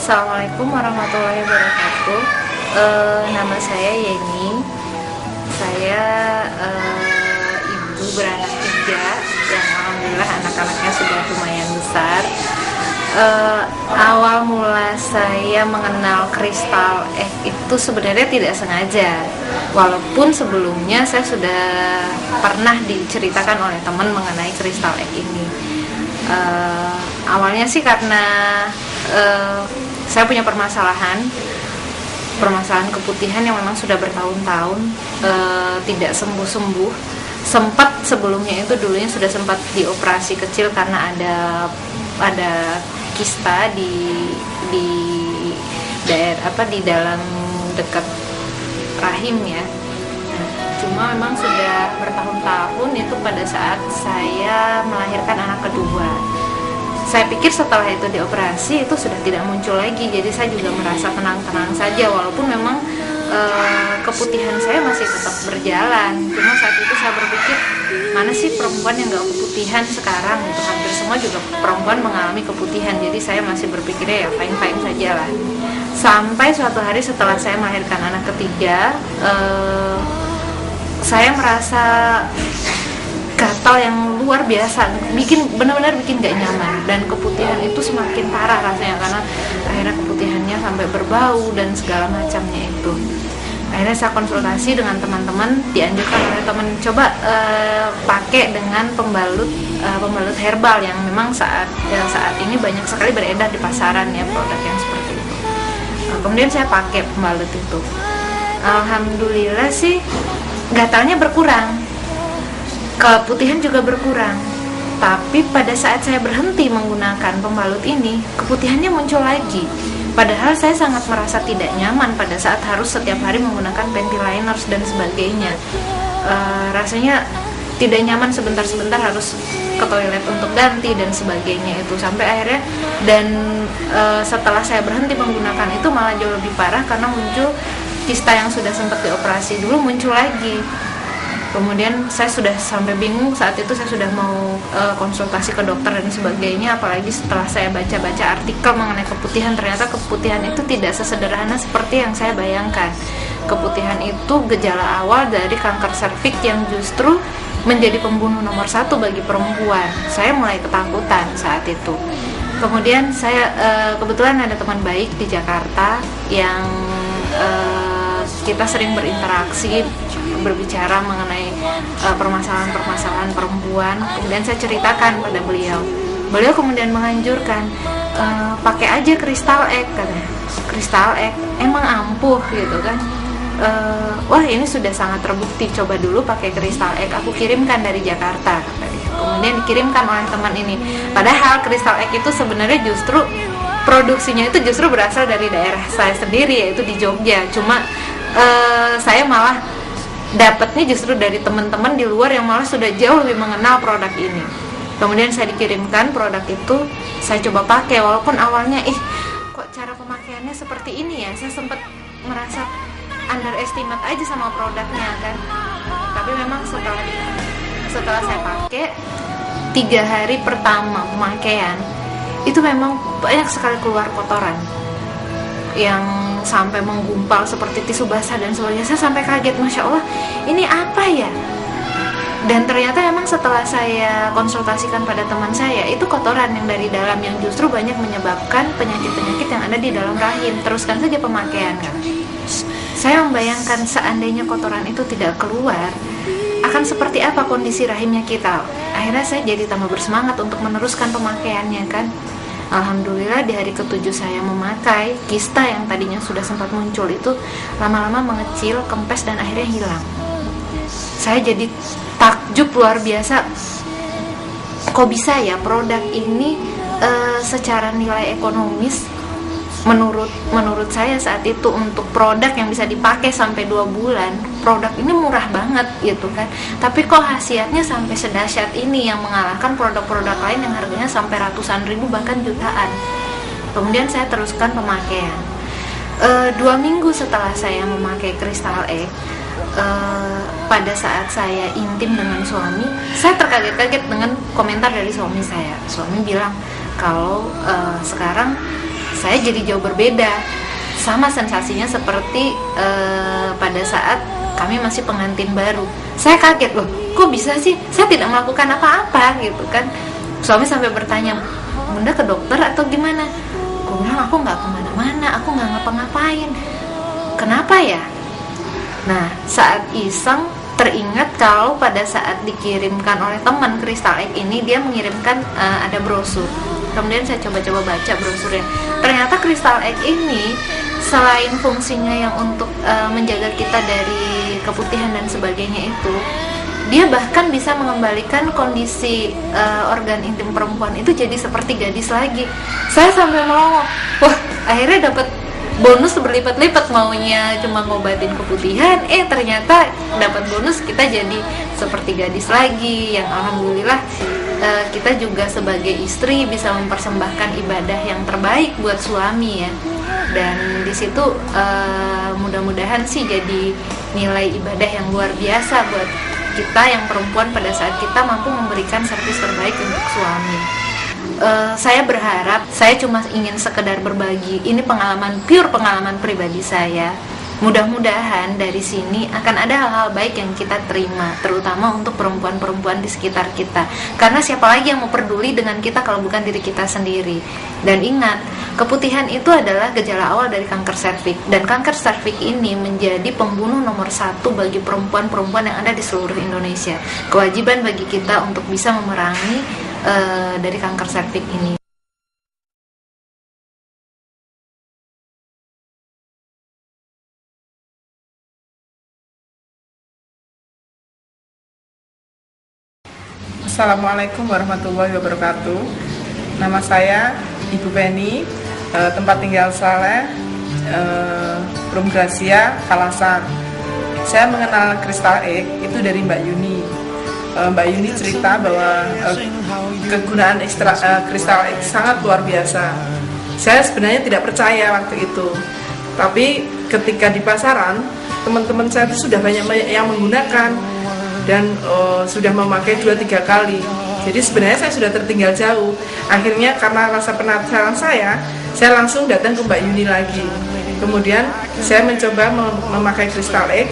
Assalamualaikum warahmatullahi wabarakatuh. Nama saya Yeni. Saya ibu beranak 3 yang alhamdulillah anak-anaknya sudah lumayan besar. Awal mula saya mengenal Crystal Egg itu sebenarnya tidak sengaja. Walaupun sebelumnya saya sudah pernah diceritakan oleh teman mengenai Crystal Egg ini. Awalnya sih karena saya punya permasalahan keputihan yang memang sudah bertahun-tahun tidak sembuh-sembuh. Sempat sebelumnya itu dulunya sudah sempat dioperasi kecil karena ada kista di daerah di dalam dekat rahim ya. Cuma memang sudah bertahun-tahun itu pada saat saya melahirkan anak kedua. Saya pikir setelah itu dioperasi itu sudah tidak muncul lagi, jadi saya juga merasa tenang-tenang saja walaupun memang keputihan saya masih tetap berjalan. Cuma saat itu saya berpikir, mana sih perempuan yang gak keputihan sekarang gitu, hampir semua juga perempuan mengalami keputihan, jadi saya masih berpikirnya ya fine-fine saja lah. Sampai suatu hari setelah saya melahirkan anak ketiga, saya merasa gatal yang luar biasa, benar-benar bikin gak nyaman, dan keputihan itu semakin parah rasanya karena akhirnya keputihannya sampai berbau dan segala macamnya itu. Akhirnya saya konsultasi dengan teman-teman, dianjurkan oleh teman coba pakai dengan pembalut herbal yang memang saat ini banyak sekali beredar di pasaran ya, produk yang seperti itu. Kemudian saya pakai pembalut itu, alhamdulillah sih gatalnya berkurang, keputihan juga berkurang. Tapi pada saat saya berhenti menggunakan pembalut ini, keputihannya muncul lagi. Padahal saya sangat merasa tidak nyaman pada saat harus setiap hari menggunakan panty liners dan sebagainya. Rasanya tidak nyaman, sebentar-sebentar harus ke toilet untuk ganti dan sebagainya itu. Sampai akhirnya setelah saya berhenti menggunakan itu malah jauh lebih parah karena muncul kista yang sudah sempat dioperasi dulu muncul lagi. Kemudian saya sudah sampai bingung, saat itu saya sudah mau konsultasi ke dokter dan sebagainya, apalagi setelah saya baca-baca artikel mengenai keputihan, ternyata keputihan itu tidak sesederhana seperti yang saya bayangkan. Keputihan itu gejala awal dari kanker serviks yang justru menjadi pembunuh nomor 1 bagi perempuan. Saya mulai ketakutan saat itu. Kemudian saya kebetulan ada teman baik di Jakarta yang kita sering berinteraksi, berbicara mengenai permasalahan-permasalahan perempuan. Kemudian saya ceritakan pada beliau. Beliau kemudian menganjurkan pakai aja Crystal Egg, katanya. Crystal Egg emang ampuh gitu kan. Wah, ini sudah sangat terbukti, coba dulu pakai Crystal Egg, aku kirimkan dari Jakarta, kata dia. Kemudian dikirimkan oleh teman ini. Padahal Crystal Egg itu sebenarnya justru produksinya itu justru berasal dari daerah saya sendiri, yaitu di Jogja. Cuma saya malah dapatnya justru dari teman-teman di luar yang malah sudah jauh lebih mengenal produk ini. Kemudian saya dikirimkan produk itu, saya coba pakai, walaupun awalnya kok cara pemakaiannya seperti ini ya, saya sempat merasa underestimate aja sama produknya kan. Tapi memang setelah saya pakai 3 hari pertama pemakaian itu memang banyak sekali keluar kotoran yang sampai menggumpal seperti tisu basah dan sebagainya. Saya sampai kaget, Masya Allah, ini apa ya? Dan ternyata memang setelah saya konsultasikan pada teman saya, itu kotoran yang dari dalam yang justru banyak menyebabkan penyakit-penyakit yang ada di dalam rahim. Teruskan saja pemakaian kan. Saya membayangkan seandainya kotoran itu tidak keluar, akan seperti apa kondisi rahimnya kita. Akhirnya saya jadi tambah bersemangat untuk meneruskan pemakaiannya kan. Alhamdulillah di hari ke-7 saya memakai, kista yang tadinya sudah sempat muncul itu lama-lama mengecil, kempes, dan akhirnya hilang. Saya jadi takjub luar biasa, kok bisa ya produk ini secara nilai ekonomis menurut saya saat itu untuk produk yang bisa dipakai sampai 2 bulan, produk ini murah banget gitu kan. Tapi kok khasiatnya sampai sedahsyat ini, yang mengalahkan produk-produk lain yang harganya sampai ratusan ribu bahkan jutaan. Kemudian saya teruskan pemakaian. 2 minggu setelah saya memakai Crystal Egg, pada saat saya intim dengan suami, saya terkaget-kaget dengan komentar dari suami saya. Suami bilang kalau sekarang saya jadi jauh berbeda. Sama sensasinya seperti pada saat kami masih pengantin baru. Saya kaget, loh kok bisa sih, saya tidak melakukan apa-apa gitu kan. Suami sampai bertanya, Bunda ke dokter atau gimana? Gue bilang aku nggak kemana-mana, aku nggak ngapa-ngapain. Kenapa ya? Nah, saat iseng teringat kalau pada saat dikirimkan oleh teman Crystal Egg ini, dia mengirimkan ada brosur. Kemudian saya coba-coba baca brosurnya. Ternyata Crystal Egg ini selain fungsinya yang untuk menjaga kita dari keputihan dan sebagainya itu, dia bahkan bisa mengembalikan kondisi organ intim perempuan itu jadi seperti gadis lagi. Saya sampai melongo, wah akhirnya dapat bonus berlipat-lipat, maunya cuma ngobatin keputihan, ternyata dapat bonus kita jadi seperti gadis lagi, yang alhamdulillah kita juga sebagai istri bisa mempersembahkan ibadah yang terbaik buat suami ya. Dan di situ mudah-mudahan sih jadi nilai ibadah yang luar biasa buat kita yang perempuan pada saat kita mampu memberikan servis terbaik untuk suami. Saya berharap, saya cuma ingin sekedar berbagi, ini pure pengalaman pribadi saya. Mudah-mudahan dari sini akan ada hal-hal baik yang kita terima, terutama untuk perempuan-perempuan di sekitar kita. Karena siapa lagi yang mau peduli dengan kita kalau bukan diri kita sendiri. Dan ingat, keputihan itu adalah gejala awal dari kanker serviks. Dan kanker serviks ini menjadi pembunuh nomor 1 bagi perempuan-perempuan yang ada di seluruh Indonesia. Kewajiban bagi kita untuk bisa memerangi dari kanker serviks ini. Assalamualaikum warahmatullahi wabarakatuh. Nama saya Ibu Penny, tempat tinggal saya Rum Gracia, Kalasan. Saya mengenal Crystal Egg itu dari Mbak Yuni. Mbak Yuni cerita bahwa kegunaan Crystal Egg sangat luar biasa. Saya sebenarnya tidak percaya waktu itu, tapi ketika di pasaran teman-teman saya itu sudah banyak yang menggunakan dan sudah memakai 2-3 kali. Jadi sebenarnya saya sudah tertinggal jauh. Akhirnya karena rasa penasaran saya langsung datang ke Mbak Yuni lagi. Kemudian saya mencoba memakai Crystal Egg.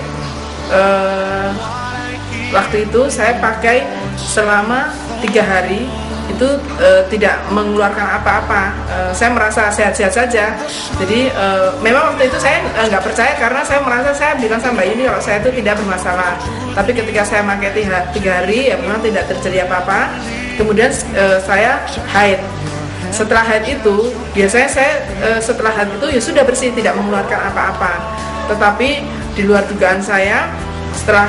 Waktu itu saya pakai selama 3 hari. Itu tidak mengeluarkan apa-apa. Saya merasa sehat-sehat saja. Jadi memang waktu itu saya nggak percaya, karena saya merasa, saya bilang sama Mbak Yuni kalau saya itu tidak bermasalah. Tapi ketika saya pakai 3 hari, ya memang tidak terjadi apa-apa. Kemudian saya haid. Setelah haid itu, biasanya saya setelah haid itu ya sudah bersih, tidak mengeluarkan apa-apa. Tetapi di luar dugaan saya, setelah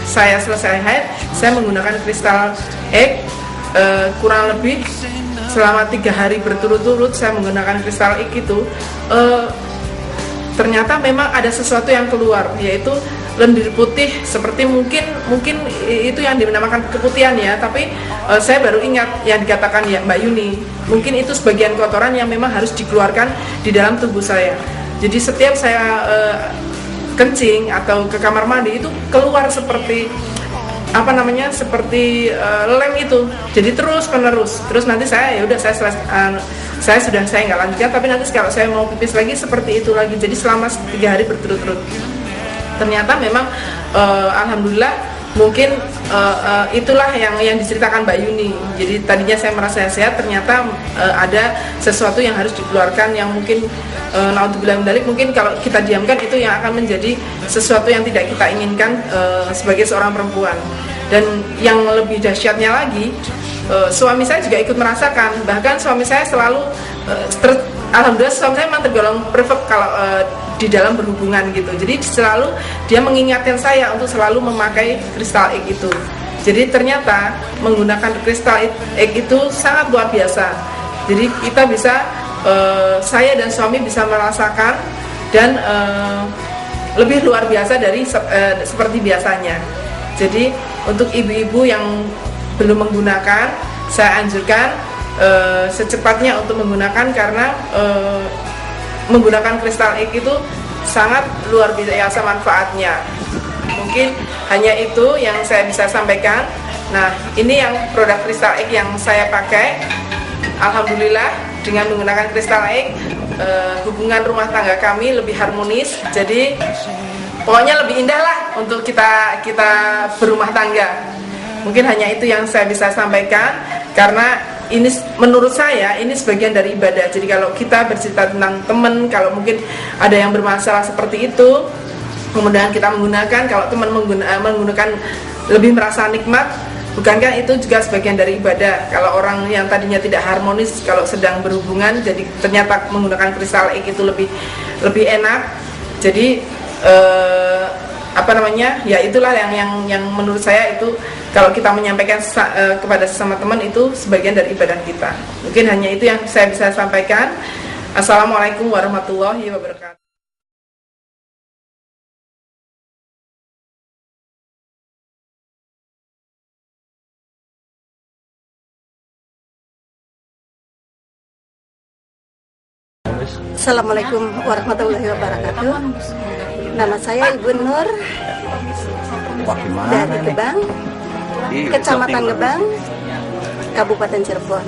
saya selesai haid, saya menggunakan Crystal Egg. Kurang lebih selama 3 hari berturut-turut saya menggunakan Crystal Egg itu, ternyata memang ada sesuatu yang keluar, yaitu lendir putih, seperti mungkin itu yang dinamakan keputihan ya, tapi saya baru ingat yang dikatakan ya Mbak Yuni, mungkin itu sebagian kotoran yang memang harus dikeluarkan di dalam tubuh saya. Jadi setiap saya kencing atau ke kamar mandi itu keluar seperti seperti lem itu, jadi terus menerus. Terus nanti saya nggak lanjutkan, tapi nanti kalau saya mau pipis lagi seperti itu lagi. Jadi selama 3 hari berturut-turut. Ternyata memang alhamdulillah mungkin itulah yang diceritakan Mbak Yuni. Jadi tadinya saya merasa sehat, ternyata ada sesuatu yang harus dikeluarkan, yang mungkin naudzubillah min dzalik, mungkin kalau kita diamkan itu yang akan menjadi sesuatu yang tidak kita inginkan sebagai seorang perempuan. Dan yang lebih dahsyatnya lagi, suami saya juga ikut merasakan. Bahkan suami saya selalu alhamdulillah suami saya memang tergolong perfect kalau di dalam berhubungan gitu. Jadi selalu dia mengingatkan saya untuk selalu memakai Crystal Egg itu. Jadi ternyata menggunakan Crystal Egg itu sangat luar biasa. Jadi kita bisa, saya dan suami bisa merasakan dan lebih luar biasa dari seperti biasanya. Jadi untuk ibu-ibu yang belum menggunakan, saya anjurkan secepatnya untuk menggunakan, karena menggunakan Crystal Egg itu sangat luar biasa manfaatnya. Mungkin hanya itu yang saya bisa sampaikan. Nah, ini yang produk Crystal Egg yang saya pakai. Alhamdulillah dengan menggunakan Crystal Egg, hubungan rumah tangga kami lebih harmonis. Jadi pokoknya lebih indah lah untuk kita berumah tangga. Mungkin hanya itu yang saya bisa sampaikan, karena ini menurut saya ini sebagian dari ibadah. Jadi kalau kita bercerita tentang teman, kalau mungkin ada yang bermasalah seperti itu, kemudian kita menggunakan, kalau teman menggunakan lebih merasa nikmat, bukankah itu juga sebagian dari ibadah? Kalau orang yang tadinya tidak harmonis, kalau sedang berhubungan, jadi ternyata menggunakan Crystal Egg itu lebih enak. Jadi ya itulah yang menurut saya itu, kalau kita menyampaikan kepada sesama teman, itu sebagian dari ibadah kita. Mungkin hanya itu yang saya bisa sampaikan. Assalamualaikum warahmatullahi wabarakatuh. Assalamualaikum warahmatullahi wabarakatuh. Nama saya Ibu Nur dari Gebang, Kecamatan Gebang, Kabupaten Cirebon.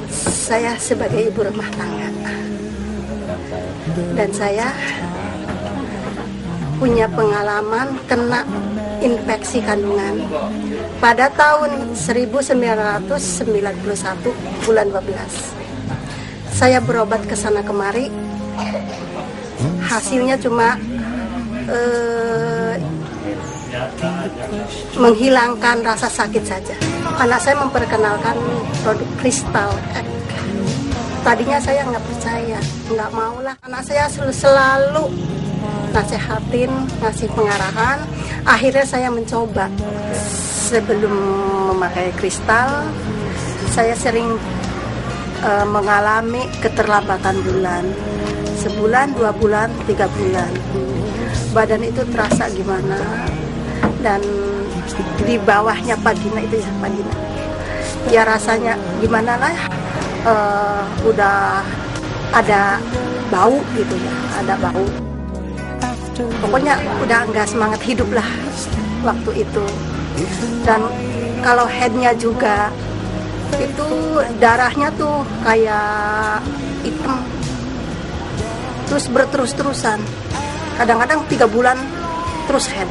Saya sebagai ibu rumah tangga, dan saya punya pengalaman kena infeksi kandungan pada tahun 1991 bulan 12. Saya berobat ke sana kemari, hasilnya cuma menghilangkan rasa sakit saja. Anak saya memperkenalkan produk Crystal Egg. Tadinya saya nggak percaya, nggak maulah. Anak saya selalu nasihatin, ngasih pengarahan. Akhirnya saya mencoba. Sebelum memakai kristal, saya sering mengalami keterlambatan bulan, sebulan, 2 bulan, 3 bulan. Badan itu terasa gimana, dan di bawahnya vagina itu ya, vagina ya rasanya gimana lah, udah ada bau gitu ya, ada bau. Pokoknya udah nggak semangat hidup lah waktu itu. Dan kalau headnya juga itu darahnya tuh kayak hitam, terus berterus-terusan. Kadang-kadang 3 bulan terus head,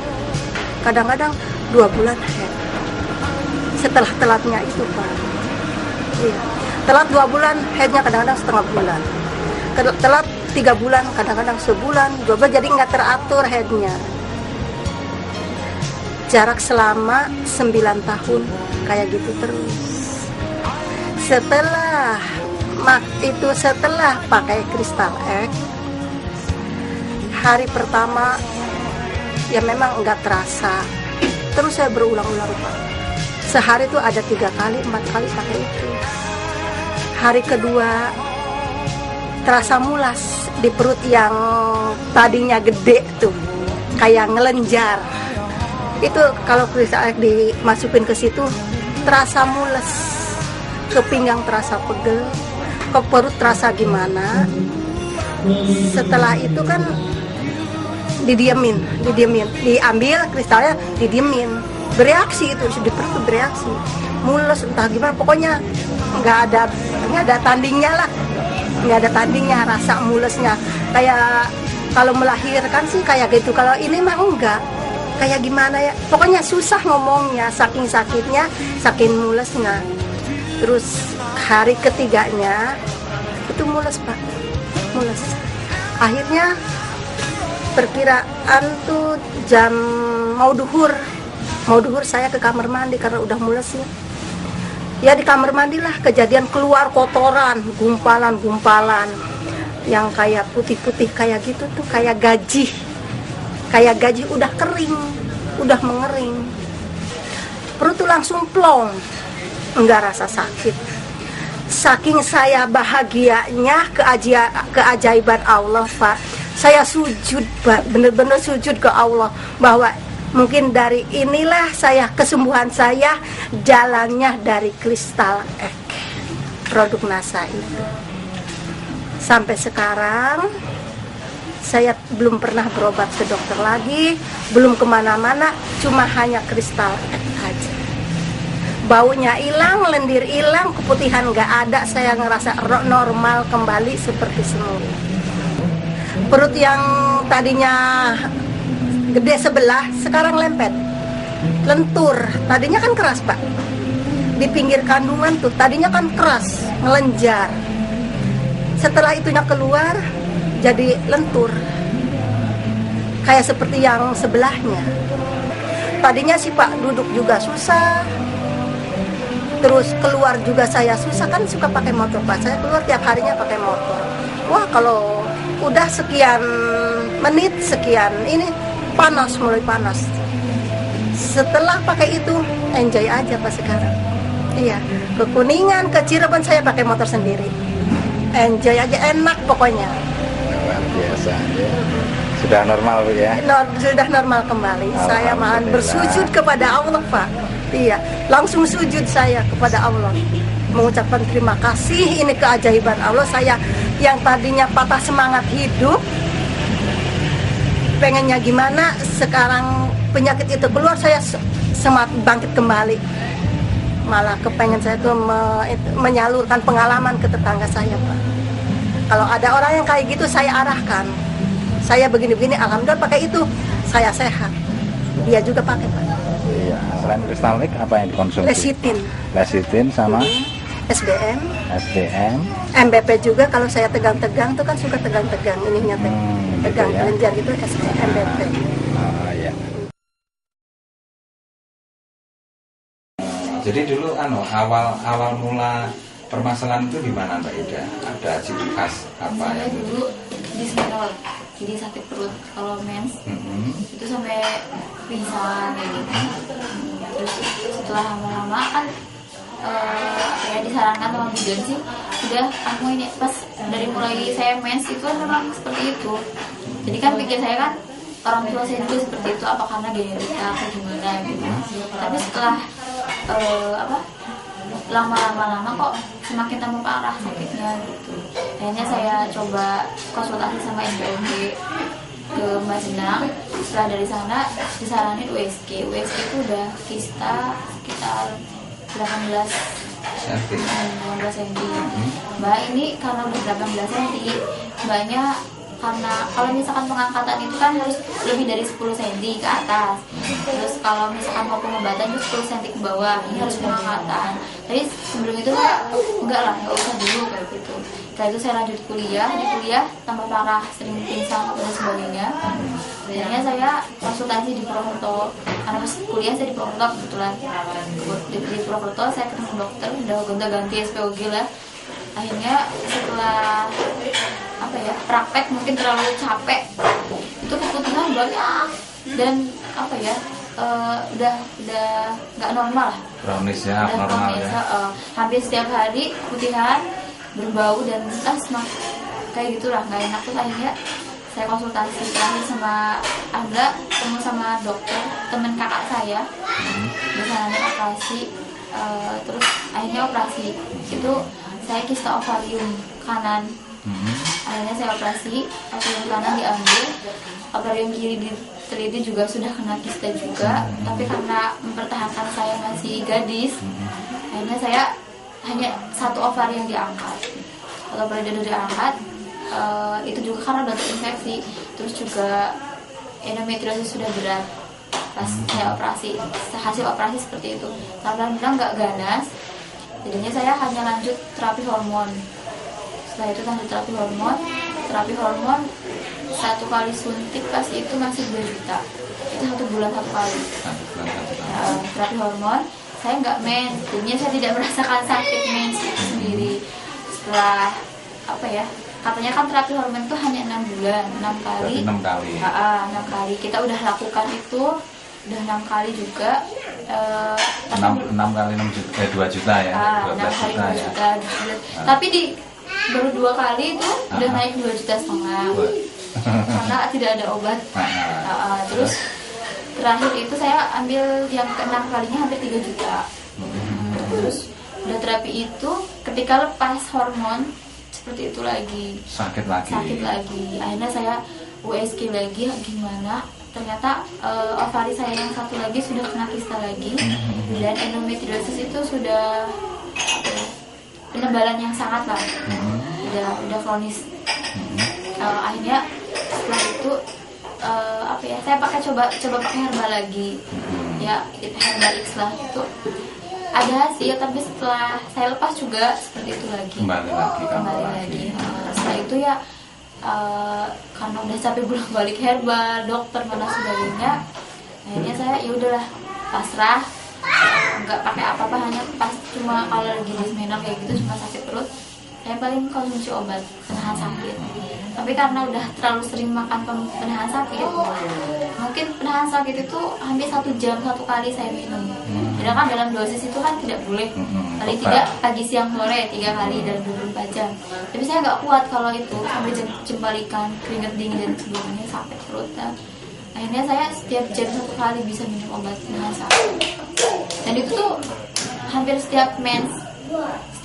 kadang-kadang 2 bulan head. Setelah telatnya itu Pak, iya. Telat 2 bulan headnya, kadang-kadang setengah bulan. Telat 3 bulan, kadang-kadang sebulan, 2 bulan, jadi nggak teratur headnya. Jarak selama 9 tahun kayak gitu terus. Setelah pakai Crystal Egg, hari pertama ya memang nggak terasa. Terus saya berulang-ulang Pak. Sehari itu ada 3 kali, 4 kali pakai itu. Hari kedua terasa mulas di perut yang tadinya gede tuh, kayak ngelenjar. Itu kalau Crystal Egg dimasukin ke situ terasa mules. Ke pinggang terasa pegel, ke perut terasa gimana. Setelah itu kan didiemin, diambil kristalnya, didiemin, bereaksi itu di perut, bereaksi, mules entah gimana, pokoknya nggak ada tandingnya lah, nggak ada tandingnya rasa mulesnya. Kayak kalau melahirkan sih kayak gitu, kalau ini mah enggak, kayak gimana ya, pokoknya susah ngomongnya, saking sakitnya, saking mulesnya. Terus hari ketiganya itu mules Pak, mules. Akhirnya perkiraan tuh jam mau duhur saya ke kamar mandi karena udah mulesnya. Ya di kamar mandi lah kejadian keluar kotoran, gumpalan yang kayak putih-putih kayak gitu tuh, kayak gaji udah kering, udah mengering. Perut tuh langsung plong. Enggak rasa sakit. Saking saya bahagianya keajaiban Allah Pak, saya sujud Pak, bener-bener sujud ke Allah, bahwa mungkin dari inilah kesembuhan saya jalannya dari Crystal Egg, produk NASA itu. Sampai sekarang saya belum pernah berobat ke dokter lagi, belum kemana-mana, cuma hanya Crystal Egg aja. baunya hilang, lendir hilang, keputihan nggak ada, saya ngerasa normal kembali seperti semula. Perut yang tadinya gede sebelah, sekarang lempet, lentur. Tadinya kan keras Pak, di pinggir kandungan tuh, tadinya kan keras, ngelenjar. Setelah itunya keluar, jadi lentur, kayak seperti yang sebelahnya. Tadinya sih Pak duduk juga susah, terus keluar juga saya susah, kan suka pakai motor Pak, saya keluar tiap harinya pakai motor. Wah kalau udah sekian menit, sekian ini panas, mulai panas. Setelah pakai itu enjoy aja Pak sekarang. Iya, ke Kuningan, ke Cirebon saya pakai motor sendiri, enjoy aja, enak pokoknya. Luar biasa ya. Sudah normal Bu ya? Sudah normal kembali. Saya mohon bersujud kepada Allah Pak. Iya, langsung sujud saya kepada Allah, mengucapkan terima kasih. Ini keajaiban Allah. Saya yang tadinya patah semangat hidup, pengennya gimana, sekarang penyakit itu keluar, saya semangat bangkit kembali. Malah kepengen saya tuh menyalurkan pengalaman ke tetangga saya Pak. Kalau ada orang yang kayak gitu, saya arahkan. Saya begini-begini, alhamdulillah pakai itu, saya sehat. Dia juga pakai Pak. Iya. Selain Kristalnik apa yang dikonsumsi? Lecitin. Lecitin sama SBM. SDM. MBP juga, kalau saya tegang-tegang tuh kan suka tegang-tegang, ininya tegang, gitu ya. kelenjar gitu, MBP. Oh ya. Jadi dulu awal mula permasalahan itu di mana Mbak Ida? Ada ciri khas apa Saya yang dulu dismenol, jadi sakit perut kalau mens. Itu sampai pingsan kayak gitu. Terus setelah lama-lama kan ya disarankan sama bidan sih, udah kamu ini pas dari mulai saya mens itu kan memang seperti itu. Jadi kan pikir saya kan orang tua saya juga seperti itu, apa karena genetika atau gimana gitu. Tapi setelah lama-lama kok semakin tambah parah sakitnya gitu. Akhirnya saya coba konsultasi sama NPOG ke Mbak Jenang. Setelah dari sana disaranin USG. USG itu udah kista sekitar 18 cm. Mbak ini karena udah 18 cm, Mbaknya karena kalau misalkan pengangkatan itu kan harus lebih dari 10 cm ke atas. Terus kalau misalkan mau pengobatan itu 10 cm ke bawah, ini harus pengangkatan. Tapi sebelum itu saya enggak usah dulu kayak gitu. Setelah itu saya lanjut kuliah, di kuliah tambah parah, sering pingsan dan sebagainya. Akhirnya saya konsultasi di Purwokerto, karena pas kuliah saya di Purwokerto kebetulan. Di Purwokerto saya ketemu dokter, udah gonta-ganti SPOG lah. Akhirnya setelah praktek mungkin terlalu capek, itu keputihan banyak dan udah nggak normal lah, kronis ya, abnormal ya. Hampir setiap hari keputihan, berbau dan kayak gitulah, nggak enak. Tuh akhirnya saya konsultasi terakhir sama Angga, ketemu sama dokter teman kakak saya, disaranin operasi. Terus akhirnya operasi itu saya kista ovarium kanan. Akhirnya saya operasi, ovarium kanan diambil, ovarium kiri diteliti juga sudah kena kista juga. Tapi karena mempertahankan saya masih gadis, akhirnya saya hanya satu ovarium diangkat. Satu ovarium diangkat, itu juga karena udah terinfeksi. Terus juga endometriosis sudah berat. Pas saya operasi, hasil operasi seperti itu. Alhamdulillah nggak ganas. Jadinya saya hanya lanjut terapi hormon. Setelah itu lanjut terapi hormon 1 kali suntik pas itu masih 2 juta. Itu 1 bulan 1 kali. Terapi hormon, saya nggak mens, jadinya saya tidak merasakan sakit mens itu sendiri. Setelah katanya kan terapi hormon itu hanya 6 bulan, 6 kali. 6 kali. 6 kali. Kita udah lakukan itu, udah 6 kali juga. 6 kali 6 juta, 2 juta ya, 12 juta ya. Tapi baru 2 kali itu udah naik 2,5 juta karena tidak ada obat. Terus terakhir itu saya ambil yang ke-6 kalinya hampir 3 juta. Terus udah terapi itu, ketika lepas hormon seperti itu lagi, sakit lagi. Akhirnya saya USG lagi, gimana ternyata ovari saya yang satu lagi sudah kena kista lagi, dan endometriosis itu sudah penebalan yang sangat lah, udah kronis. Akhirnya setelah itu saya coba pakai herbal lagi, ya herbal X lah, itu ada hasil, tapi setelah saya lepas juga seperti itu lagi, kembali lagi. Setelah itu ya karena udah capek bolak-balik herbal, dokter mana sebagainya, akhirnya saya ya udahlah pasrah, nggak pakai apa-apa, hanya pas cuma kalau lagi dismenor kayak gitu, cuma sakit perut, saya paling konsumsi obat penahan sakit. Tapi karena udah terlalu sering makan penahan sakit, mungkin penahan sakit itu hampir 1 jam 1 kali saya minum. Sedangkan dalam dosis itu kan tidak boleh, paling tidak pagi siang sore 3 kali dalam 24 jam. Tapi saya nggak kuat kalau itu, sampai jempalikan, keringat dingin dan sebagainya, sampai perut. Akhirnya saya setiap jam 1 kali bisa minum obat penahan sakit. Dan itu tuh hampir setiap mens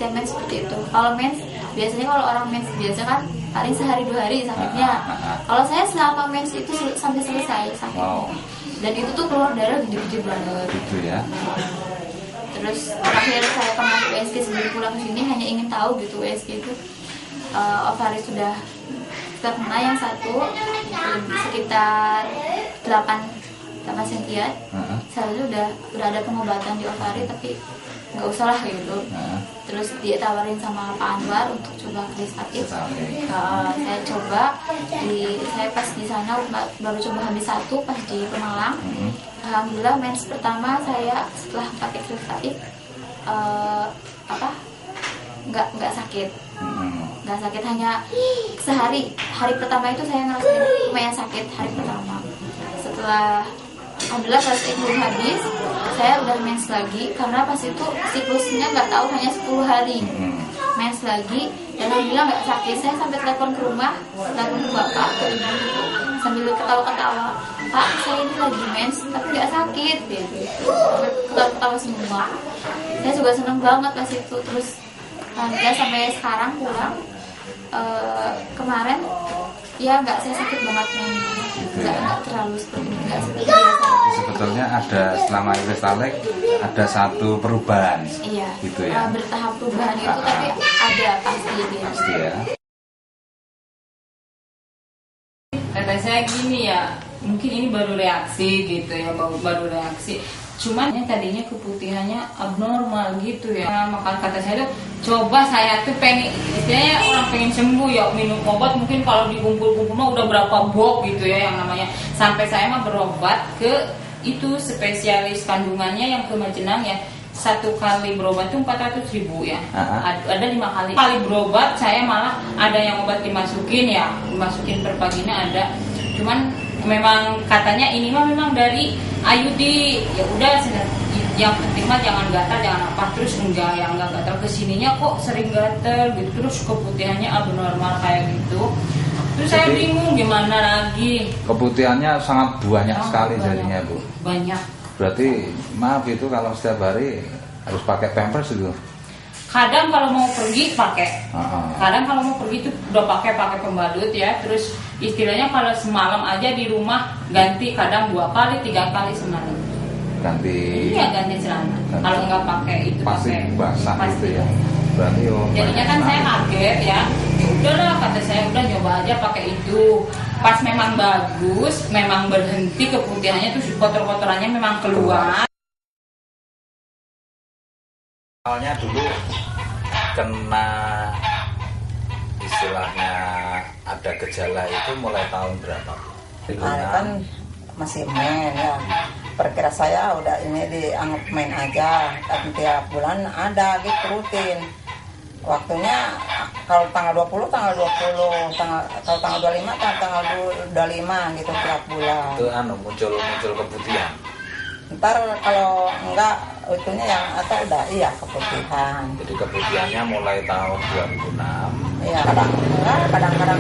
seperti itu. Kalau mens, biasanya kalau orang mens biasa kan paling sehari 2 hari sakitnya. Kalau saya selama mens itu sampai selesai sakitnya. Dan itu tuh keluar darah gede-gede banget. Gitu ya. Terus terakhir saya kemarin USG sebelum pulang ke sini hanya ingin tahu gitu, USG itu ovari sudah kena yang satu sekitar 8 sentian. Saya udah ada pengobatan di ovari, tapi nggak usah lah gitu. Terus dia tawarin sama Pak Anwar untuk coba kristatif. Saya coba saya pas di sana baru coba habis 1 pas di Pemalang. Alhamdulillah mens pertama saya setelah pakai kristatif nggak sakit. Nggak sakit, hanya sehari. Hari pertama itu saya ngerasain lumayan sakit hari pertama. Setelah alhamdulillah pas itu habis, saya udah mens lagi, karena pas itu siklusnya nggak tahu, hanya 10 hari mens lagi, dan alhamdulillah nggak sakit. Saya sampai telepon ke rumah, telepon ke bapak, ke ibu, sambil ketawa-ketawa, Pak saya ini lagi mens tapi nggak sakit, gitu. Sampai ketawa-ketawa semua. Saya juga seneng banget pas itu. Terus alhamdulillah sampai sekarang pulang, kemarin ya nggak saya sakit banget, nggak terlalu seperti biasa. Sebetulnya ada selama Kristalek ada satu perubahan, iya, gitu ya. Bertahap perubahan itu, tapi ada pasti ya. Kata saya gini ya, mungkin ini baru reaksi gitu ya, baru reaksi. Cuman tadinya keputihannya abnormal gitu ya. Maka kata saya tuh, coba saya tuh pengen, istilahnya orang pengen sembuh ya, minum obat mungkin kalau dikumpul-kumpul mah udah berapa box gitu ya yang namanya. Sampai saya mah berobat ke itu spesialis kandungannya yang ke Majenang ya. 1 kali berobat itu 400.000 ya. Ada 5 kali berobat, saya malah ada yang obat dimasukin per paginya ada. Cuman memang katanya ini mah memang dari IUD, ya udah, yang penting mah jangan gatal, jangan apa. Terus enggak gatal, kesininya kok sering gatal gitu, terus keputihannya abnormal kayak gitu. Terus saya bingung gimana lagi. Keputihannya sangat banyak sekali jadinya Bu. Banyak. Berarti maaf itu kalau setiap hari harus pakai pampers itu. Kadang kalau mau pergi pakai, kadang kalau mau pergi itu udah pakai pembalut ya. Terus istilahnya kalau semalam aja di rumah ganti, kadang 2 kali 3 kali semalam. Ganti. Iya, ganti celana. Kalau nggak pakai itu pasti pakai basah pasti. gitu ya. Berarti jadinya kan saya kaget ya. Udahlah kata saya, udah nyoba aja pakai itu. Pas memang bagus, memang berhenti keputihannya tuh, kotor-kotorannya memang keluar. Awalnya dulu kena istilahnya ada gejala itu mulai tahun berapa? Kan masih main ya. Perkira saya udah ini dianggap main aja, tapi tiap bulan ada gitu rutin. Waktunya kalau tanggal 20, kalau tanggal 25, tanggal 25 gitu tiap bulan. Itu muncul keputihan. Ntar kalau enggak itunya yang atau udah keputihan. Jadi keputihannya mulai tahun 2006. Iya, kadang-kadang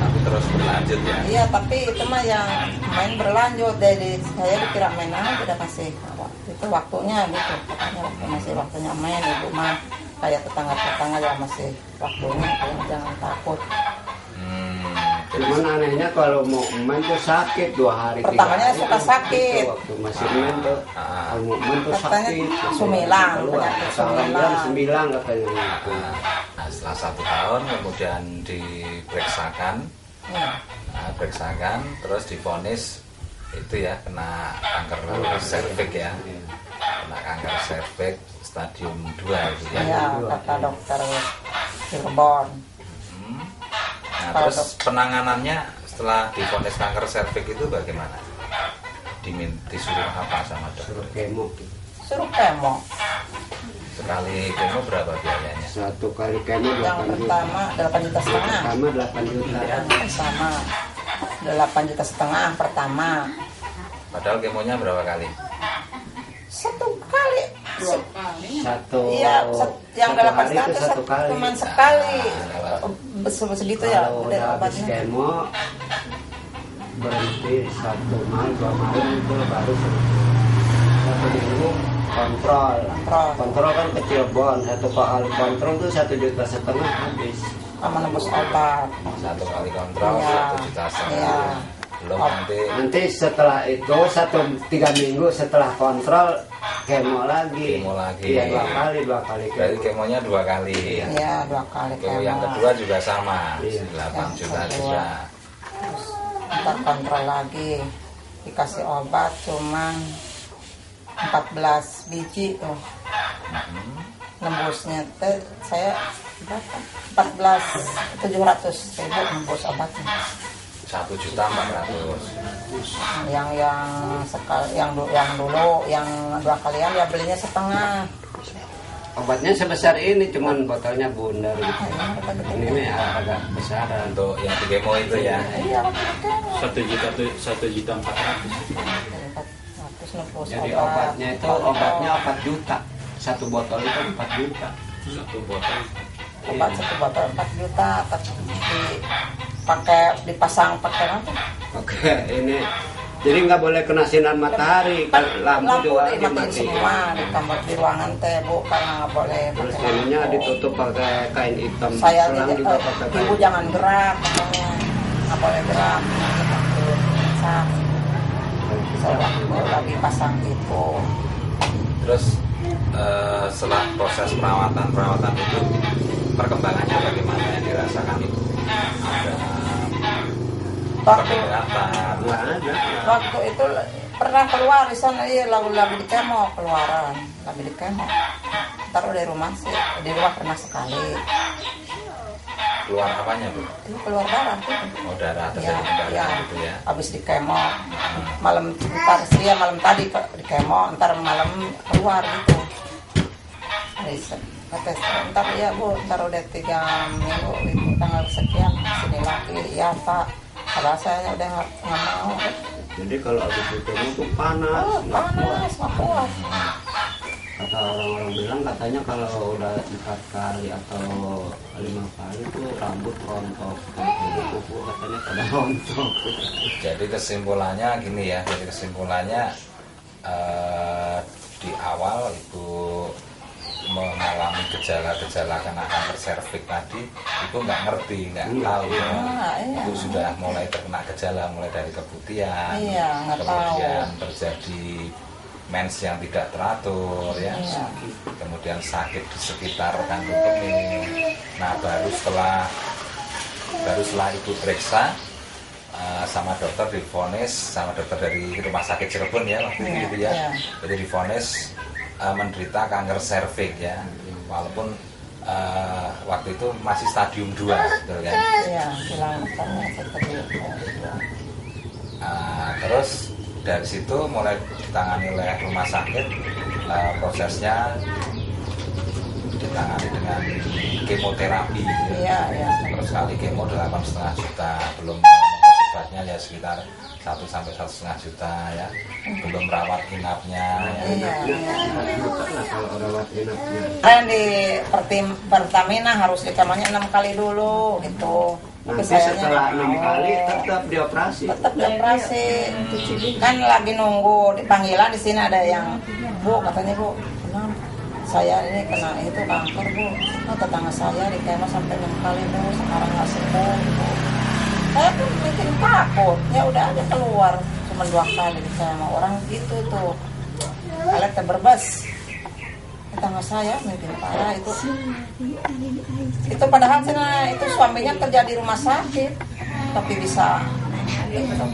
Tapi terus berlanjut ya. Iya, tapi itu mah yang main berlanjut. Jadi saya dikira main aja, udah kasih itu waktunya gitu. Katanya masih waktunya main, ibu mah kayak tetangga ya masih waktunya, jangan takut. Cuman anehnya kalau mau main tuh sakit 2 hari 3 Pertamanya hari. suka sakit. Itu waktu masih main tuh. Kalau mau main tuh Katanya sakit. sumilang, Keluar. penyakit Kata orang bilang sumilang. 9 katanya gitu. Nah, setelah 1 tahun kemudian diperiksakan, Ya. periksakan, terus divonis itu ya kena kanker serviks ya, kena kanker serviks stadium 2 gitu ya. Iya, kata dokter Cirebon. Nah, terus penanganannya setelah divonis kanker serviks itu bagaimana? Disuruh apa sama dokter? Suruh kemo. Suruh kemo. Sekali kemo berapa biayanya? 1 kali kemo Yang 8 juta. pertama 8,5 juta. Pertama 8 juta. Yang sama 8,5 juta pertama. Padahal kemonya berapa kali? 1 kali. Satu. Iya, yang 8,5 hari itu juta 1 kali. cuma sekali. Nah, Segitu ya Kalau udah udah habis obatnya. kemo berhenti 1 malam 2 malam itu baru 1 minggu kontrol. Kontrol kan ke Cirebon, 1 kali kontrol tuh 1,5 juta habis. Sama nembus obat. 1 kali kontrol Iya. 1,5 juta. Iya. Belum nanti Nanti setelah itu 3 minggu setelah kontrol kemo lagi. Kemo lagi. Iya 2 kali berarti kemo. kemonya 2 kali. Iya, 2 kali Kemo yang kemo. kedua juga sama, Iya. 8 juta Yang kedua. juga. Terus ntar kontrol lagi, dikasih obat cuman 14 biji tuh. Nembusnya teh saya berapa? 14.700.000 nembus obatnya. 1.400.000. Yang dulu yang 2 kalian ya belinya setengah. Obatnya sebesar ini, cuman botolnya bundar gitu. Ini nih agak besar. Untuk yang di kemo itu ya. Iya, 1.400.000. 400 nembus Jadi obat. obatnya 4 juta. 1 botol itu 4 juta. 1 botol. Obat 1 botol 4 juta, tapi dipasang pakai apa? Oke, ini jadi nggak boleh kena sinar matahari, kan lampu juga dimatiin semua di kamar di ruangan teh Bu, karena nggak boleh Terus pakai ininya lampu. ditutup pakai kain hitam. Saya Selang juga pakai kain ibu jangan gerak katanya, nggak boleh gerak, takut sak. Saya lagi pasang itu. Terus setelah proses perawatan itu perkembangannya bagaimana yang dirasakan ibu? Ada perbedaan? Nggak ada. Waktu itu pernah keluar di sana, iya lagi di kemo keluaran, lagi di kemo. Ntar dari rumah sih, di rumah pernah sekali. Keluar apanya bu? Itu keluar darah tuh. Oh darah, Ya, terjadi ya, darah gitu ya. habis di kemo malam ntar malam tadi di kemo ntar malam keluar gitu. Kata ntar ya Bu, ntar udah 3 minggu itu tanggal sekian sini lagi ya Pak. Kalau saya udah nggak mau. Jadi kalau habis itu panas, Oh, nggak kuat. panas, nggak kuat. Kata orang-orang bilang katanya kalau udah 4 kali atau 5 kali itu rambut rontok, kuku katanya pada rontok. Jadi kesimpulannya gini ya, di awal ibu mengalami gejala-gejala kena kanker serviks tadi, ibu nggak ngerti, nggak tahu ya. Iya. Ibu sudah mulai terkena gejala mulai dari keputihan, Iya, nggak kemudian terjadi mens yang tidak teratur ya, Iya. kemudian sakit di sekitar kandung kemih. Nah baru setelah ibu periksa sama dokter divonis, sama dokter dari rumah sakit Cirebon ya waktu Iya, itu ya, iya. jadi divonis menderita kanker serviks ya, walaupun waktu itu masih stadium 2 betul kan. Iya, bilang katanya seperti itu. Terus dari situ mulai ditangani oleh rumah sakit, prosesnya ditangani dengan kemoterapi. Iya, iya. Terus kali kemo 8,5 juta, belum obatnya ya sekitar 1 sampai 1,5 juta ya, belum rawat inapnya ya. Iya, iya. Kalau rawat inapnya. Kan di Pertamina harus dikemonya 6 kali dulu gitu. Tapi Nanti sayanya setelah nggak 6 mau. kali tetap dioperasi. Tetap dioperasi. Kan lagi nunggu panggilan di sini ada yang Bu katanya Bu, kenapa? Saya ini kena itu kanker Bu. Oh, tetangga saya di kemo sampai 6 kali Bu, sekarang nggak sembuh Bu. saya kan bikin takut, ya udah aja keluar, cuma 2 kali sama orang gitu tuh, alat berbes. Tetangga saya mungkin parah itu padahal itu suaminya kerja di rumah sakit tapi bisa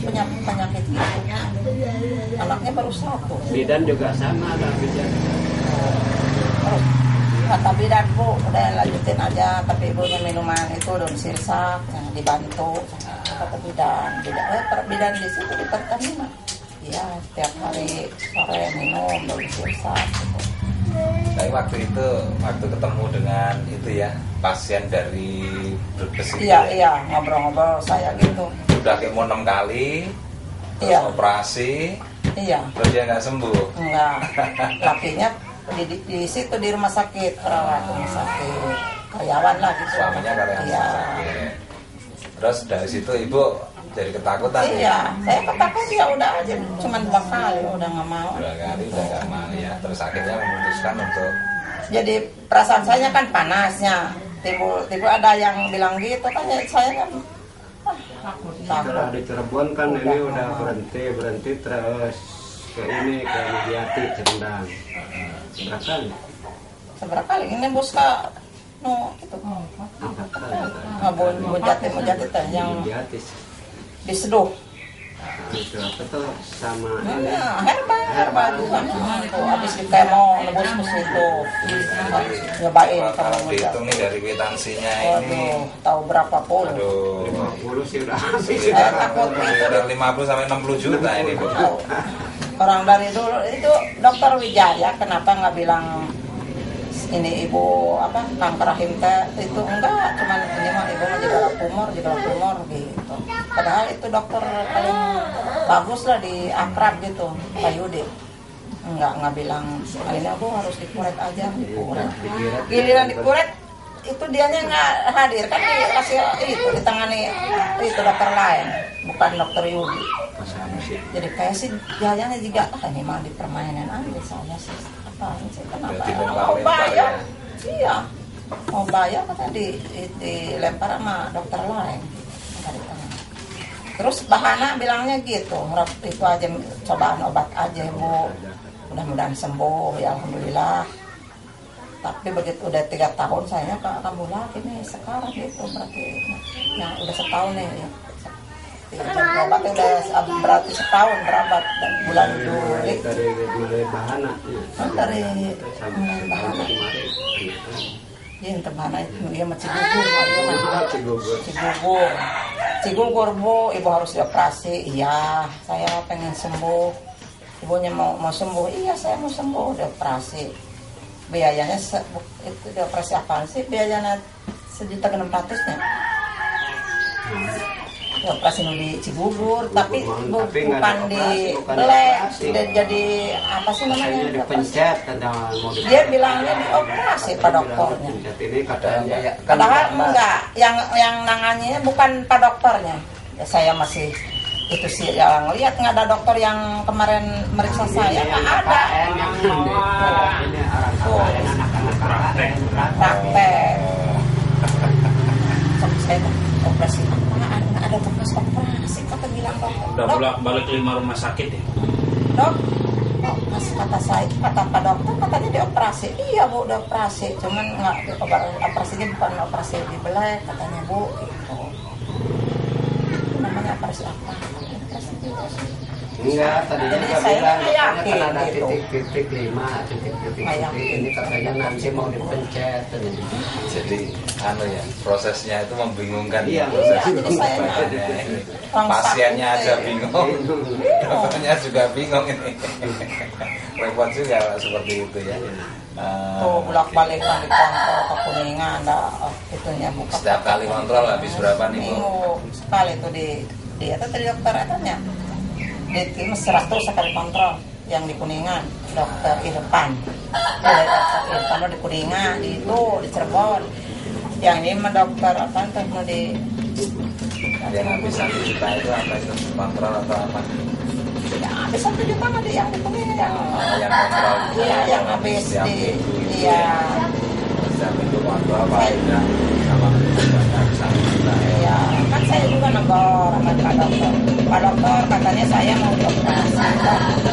punya penyakit gitu. Anaknya baru 1. Bidan juga sama ada bidan. Terus kata bidan, Bu udah lanjutin aja, tapi ibunya minuman itu daun sirsak yang dibantu. Kata bidan di situ di Pertamina, iya setiap hari sore minum daun sirsak gitu. Tapi waktu itu, waktu ketemu dengan itu ya, pasien dari Brebes itu. Iya, ngobrol-ngobrol saya gitu. Udah mau 6 kali, terus operasi. Iya. Terus dia nggak sembuh. Enggak. Lakinya di situ di rumah sakit, perawat rumah sakit, karyawan lah gitu. Suaminya karyawan rumah sakit. Terus dari situ ibu jadi ketakutan. Iya, saya ketakutan ya udah aja, cuma 2 kali udah nggak mau. 2 kali udah nggak mau ya. Terus akhirnya memutuskan untuk. Jadi perasaan saya kan panasnya. Tiba ada yang bilang gitu kan, ya saya kan Setelah di Cirebon kan ini udah berhenti terus ke ini ke Mediati Cendang. Seberapa kali ini bos kak no gitu. Mau jati teh yang diseduh. Itu apa tuh sama herba juga tuh habis di kemo nebus itu nyobain kalau dihitung nih dari kwitansinya ini tahu berapa pun. 50 sih udah habis. Takut udah 50 sampai 60 juta ini Bu. Orang dari dulu itu dokter Wijaya kenapa nggak bilang ini ibu apa kanker rahim teh itu enggak, cuman ini mah ibu mah juga tumor gitu. Padahal itu dokter paling bagus lah di akrab gitu, Pak Yudi. Enggak bilang ini aku harus dikuret aja, dikuret. Giliran dikuret itu dianya nggak hadir kan dikasih itu ditangani itu dokter lain, bukan dokter Yudi. Jadi kayak sih gayanya juga ini mah dipermainin aja saya sih. Kenapa? Mau bayar? Iya, mau bayar kata dilempar sama dokter lain. Terus Bahana bilangnya gitu, itu aja cobaan obat aja Bu, mudah-mudahan sembuh ya alhamdulillah. Tapi begitu udah 3 tahun saya kambuh lagi nih sekarang gitu berarti ya udah setahun nih ya. Obatnya udah berarti setahun berobat dan bulan Juli dari Bahana dari Bahana iya Bahana itu dia mah Cigugur Bu, ibu harus dioperasi. Iya saya pengen sembuh, ibunya mau sembuh. Iya saya mau sembuh, dioperasi. Biayanya itu dioperasi apaan sih, biayanya 1.600.000 nya operasi di Cigugur, tapi bukan di belek, jadi apa sih namanya? Dipencet, dia bilangnya dioperasi Pak dokternya. Padahal enggak, yang nangannya bukan Pak dokternya. Ya, saya masih itu sih yang lihat nggak ada dokter yang kemarin meriksa saya nggak ada. Praktek. Saya operasi apaan? Nggak ada bekas operasi kata bilang dokter. Udah bolak-balik 5 rumah sakit ya? Dok, kata Pak dokter katanya dioperasi. Iya Bu, dioperasi, cuman nggak operasinya bukan operasi di belek katanya Bu. Gitu. Namanya operasi apa? Enggak, tadinya jadi juga saya bilang yakin kan ada gitu. titik-titik 5, titik-titik ini katanya nanti mau dipencet. Jadi ya prosesnya itu membingungkan. Iya, proses jadi saya ini. Pasiennya aja bingung, dokternya juga bingung ini. Repot juga seperti itu ya. Tuh bolak-balik kan dikontrol ke Kuningan, ada itunya buka. Setiap kali kontrol habis berapa nih Bu? Minggu sekali tuh di itu tadi dokter katanya. Di tim 100 sekali kontrol yang di Kuningan, dokter Irfan. Dokter Irfan di Kuningan, di Cirebon. Yang ini mah dokter apa tuh di yang habis 1 juta itu apa itu kontrol atau apa? Ya habis 1 juta mah yang di Kuningan. Yang kontrol. Iya, yang habis di iya. Setiap minggu kontrol apa ya sama 1 juta. Iya, kan saya juga negor Pak dokter katanya saya mau dioperasi,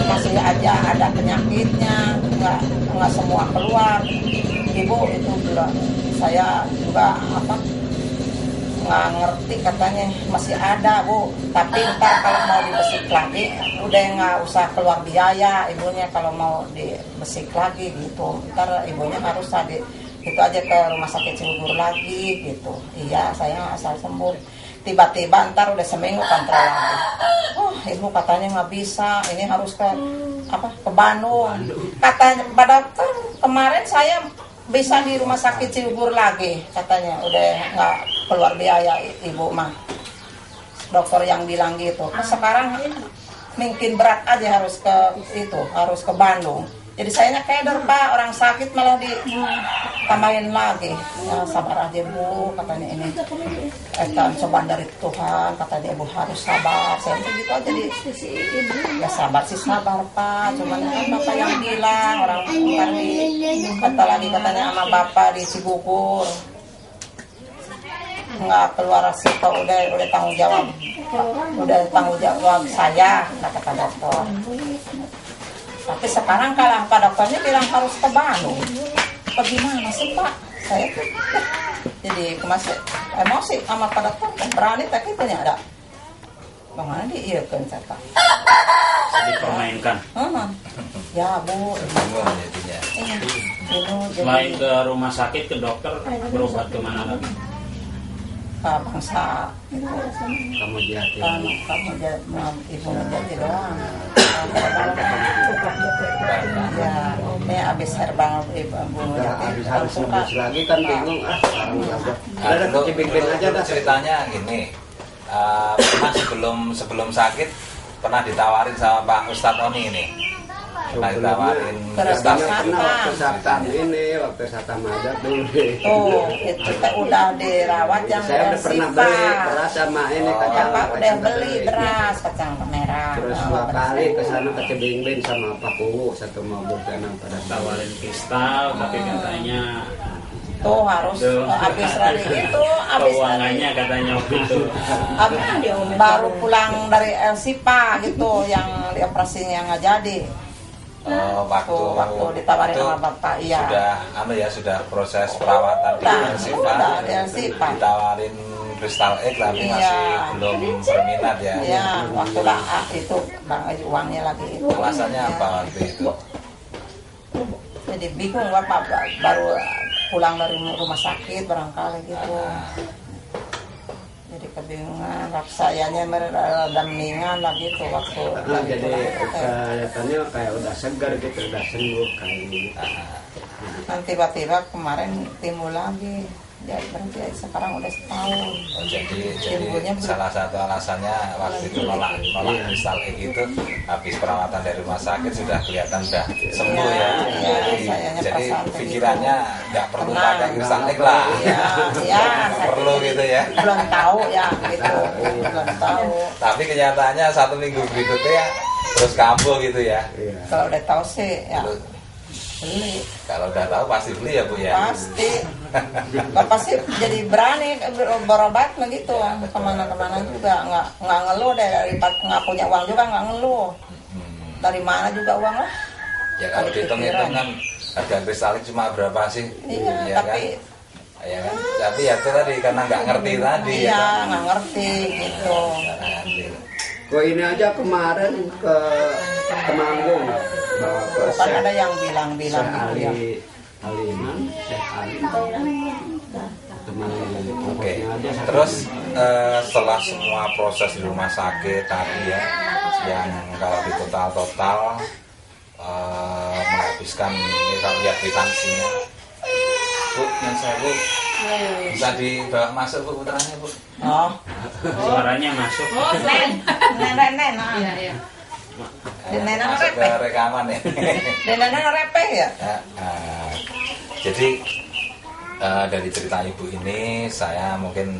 masih aja ada penyakitnya, nggak semua keluar. Ibu itu juga saya juga nggak ngerti, katanya masih ada Bu, tapi ntar kalau mau dibesik lagi udah nggak usah keluar biaya ibunya kalau mau dibesik lagi gitu. Ntar ibunya harus itu aja ke rumah sakit Cibubur lagi gitu. Iya, saya asal sembuh. Tiba-tiba ntar udah seminggu kontrol lagi. Oh, ibu katanya nggak bisa, ini harus ke Bandung. Katanya Pak dokter kemarin saya bisa di rumah sakit Cibubur lagi, katanya udah nggak keluar biaya ibu mah. Dokter yang bilang gitu. Sekarang mungkin berat aja harus ke Bandung. Jadi saya keder Pak, orang sakit malah ditambahin lagi. Ya sabar aja Bu, katanya ini cobaan dari Tuhan, katanya ibu harus sabar. Saya gitu aja ya sabar sih sabar Pak, cuman kan Bapak yang bilang orang ntar kata lagi katanya sama Bapak di Cibubur nggak keluar resiko, udah tanggung jawab saya, kata dokter. Tapi sekarang kalau Pak dokternya bilang harus ke Bandung. Bagaimana sih Pak? Saya tuh jadi masih emosi sama Pak dokter. Berani tapi itu ada. Bagaimana dia kan Pak? Dipermainkan. Ya Bu. Selain ke rumah sakit, ke dokter, berobat kemana lagi? Bangsa Kamu jati. ibu menjadi doang. Ya, ini habis herbal ibu Harus nembus lagi kan bingung sekarang udah. Ada kecibin aja dah. Ceritanya gini, pernah sebelum sakit pernah ditawarin sama Pak Ustadz Oni ini. Pernah ditawarin waktu Satam ini, waktu Satam aja dulu. Oh, itu udah dirawat yang saya udah pernah beli beras sama ini kacang. Udah beli beras kacang merah. Terus 2 kali ke sana ke Cibingbing sama Pak Kuwu satu mobil kanan pada Tawarin kristal, tapi katanya tuh harus habis hari itu keuangannya katanya gitu. Baru pulang dari Elsipa gitu yang dioperasinya nggak jadi. Waktu ditawarin sama Bapak, iya. Sudah proses perawatan di Elsipa. Ditawarin kristal X tapi masih belum berminat ya. Iya, waktu itu Bang uangnya lagi itu. Alasannya apa waktu itu? Jadi bingung Bapak baru pulang dari rumah sakit barangkali gitu. Jadi kebingungan, sayanya merada mendingan lah gitu waktu. Jadi kelihatannya kayak udah segar gitu, udah sembuh kayak gitu. Nanti tiba-tiba kemarin timbul lagi. Ya berarti sekarang udah setahun. Jadi salah satu alasannya waktu itu nolak kristal itu habis perawatan dari rumah sakit sudah kelihatan udah sembuh ya. Jadi pikirannya nggak perlu pakai kristal lah. Iya. Perlu gitu ya. Belum tahu ya gitu. Belum tahu. Tapi kenyataannya 1 minggu berikutnya terus kambuh gitu ya. Kalau udah tahu sih ya. Beli. Kalau udah tahu pasti beli ya Bu ya. Pasti. Pasti jadi berani berobat begitu. Kemana-kemana juga nggak ngeluh deh, dari nggak punya uang juga nggak ngeluh. Dari mana juga uang lah. Ya kalau dihitung-hitung kan harga kristalik cuma berapa sih? Iya ya, tapi kan? Ya kan? Tapi ya itu tadi karena nggak ngerti tadi. Iya ya, nggak ngerti gitu. Kok ini aja kemarin ke Temanggung. Kan ada yang bilang-bilang gitu ya. Oke. Terus setelah semua proses di rumah sakit tadi ya, yang kalau di total menghabiskan ini kalau lihat kwitansinya, Bu, yang saya Bu bisa dibawa masuk Bu puterannya Bu. Oh, Suaranya masuk. nenek. Iya. Masuk ke rekaman ya. Nenek repeh ya. Jadi dari cerita ibu ini saya mungkin